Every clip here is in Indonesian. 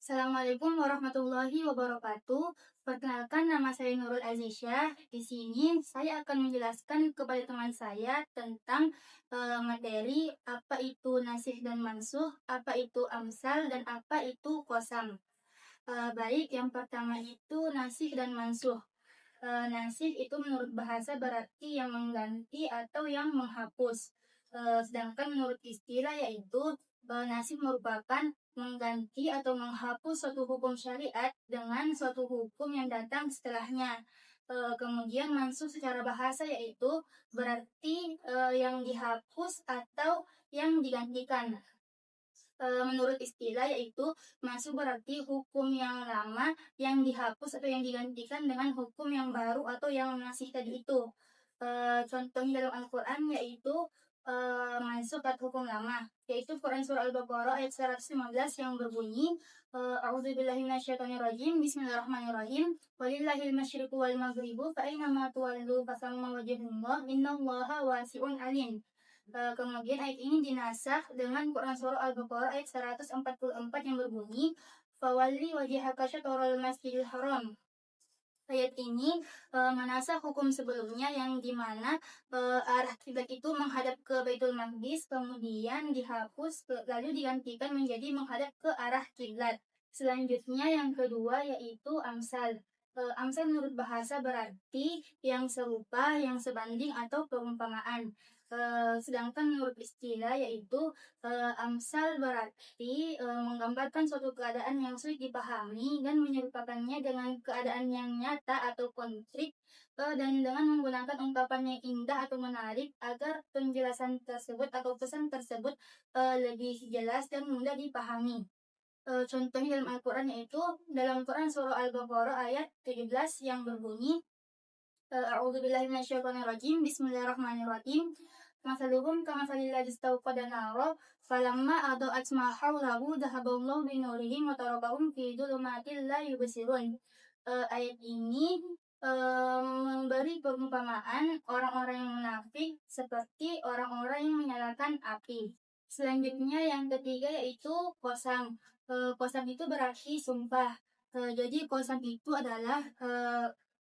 Assalamualaikum warahmatullahi wabarakatuh. Perkenalkan, nama saya Nurul Azisyah. Di sini saya akan menjelaskan kepada teman saya tentang materi apa itu nasih dan mansuh, apa itu amsal, dan apa itu qasam. Baik, yang pertama itu nasih dan mansuh. Nasih itu menurut bahasa berarti yang mengganti atau yang menghapus. Sedangkan menurut istilah yaitu nasih merupakan mengganti atau menghapus suatu hukum syariat dengan suatu hukum yang datang setelahnya. Kemudian mansuh secara bahasa yaitu berarti yang dihapus atau yang digantikan. Menurut istilah yaitu masuk berarti hukum yang lama yang dihapus atau yang digantikan dengan hukum yang baru atau yang masih tadi itu. Contohnya dalam Al-Quran yaitu masuk ke hukum lama, yaitu Quran surah Al-Baqarah ayat 115 yang berbunyi A'udzubillahi minasyaitonirrajim, Bismillahirrahmanirrahim, walillahil masyriqu wal maghribu fa aina ma tuwallu fasamma wajhullah innallaha wasi'un alim. Kemudian ayat ini dinasakh dengan Quran surah Al-Baqarah ayat 144 yang berbunyi Fawalli wajhaka syatrul masjidil haram. Ayat ini menasakh hukum sebelumnya yang dimana arah kiblat itu menghadap ke Baitul Maqdis, kemudian dihapus lalu digantikan menjadi menghadap ke arah kiblat. Selanjutnya yang kedua yaitu amsal. Amsal menurut bahasa berarti yang serupa, yang sebanding atau perumpamaan. Sedangkan menurut istilah yaitu amsal berarti menggambarkan suatu keadaan yang sulit dipahami dan menyerupakannya dengan keadaan yang nyata atau konkret, dan dengan menggunakan ungkapan yang indah atau menarik agar penjelasan tersebut atau pesan tersebut lebih jelas dan mudah dipahami. Contohnya dalam Al-Quran yaitu dalam Quran surah Al-Baqarah ayat 17 yang berbunyi A'udzubillahi minasyaitonirrajim, Bismillahirrahmanirrahim. Masaluhum kamasalil ladzi istawqada nara falamma adaa'at ma hawlahu dhahaballahu binurihim wa tarakahum fi dhulumatin la yubsirun. Ayat ini memberi perumpamaan orang-orang yang munafik seperti orang-orang yang menyalakan api. Selanjutnya yang ketiga yaitu qasam. Qasam itu berarti sumpah. Jadi qasam itu adalah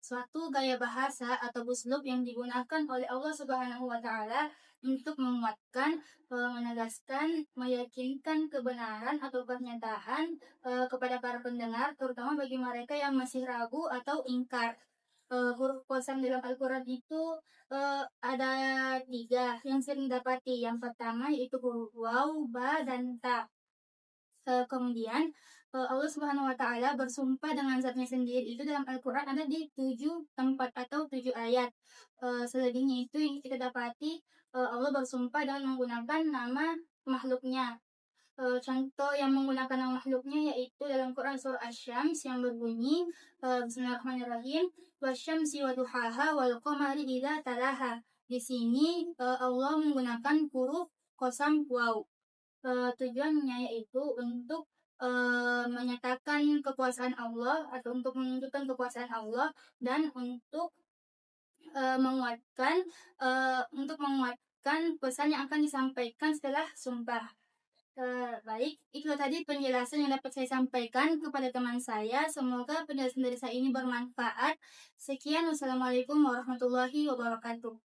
suatu gaya bahasa atau uslub yang digunakan oleh Allah Subhanahu wa taala untuk menguatkan, menegaskan, meyakinkan kebenaran atau pernyataan kepada para pendengar, terutama bagi mereka yang masih ragu atau ingkar. Huruf qasam dalam Al-Quran itu ada 3 yang sering didapati. Yang pertama yaitu huruf waw, ba, dan ta. Kemudian Allah Subhanahu wa taala bersumpah dengan zatnya sendiri itu dalam Al-Qur'an ada di 7 tempat atau 7 ayat. Selebihnya itu yang kita dapati Allah bersumpah dengan menggunakan nama makhluknya. Contoh yang menggunakan nama makhluknya yaitu dalam Quran surah Asy-Syams yang berbunyi Bismillahirrahmanirrahim wasyamsi waduhaha wal qamari idza talaha. Di sini Allah menggunakan huruf qasam waw. Tujuannya yaitu untuk menyatakan kekuasaan Allah atau untuk menunjukkan kekuasaan Allah dan menguatkan untuk menguatkan pesan yang akan disampaikan setelah sumpah. Baik, itu tadi penjelasan yang dapat saya sampaikan kepada teman saya. Semoga penjelasan dari saya ini bermanfaat. Sekian, wassalamualaikum warahmatullahi wabarakatuh.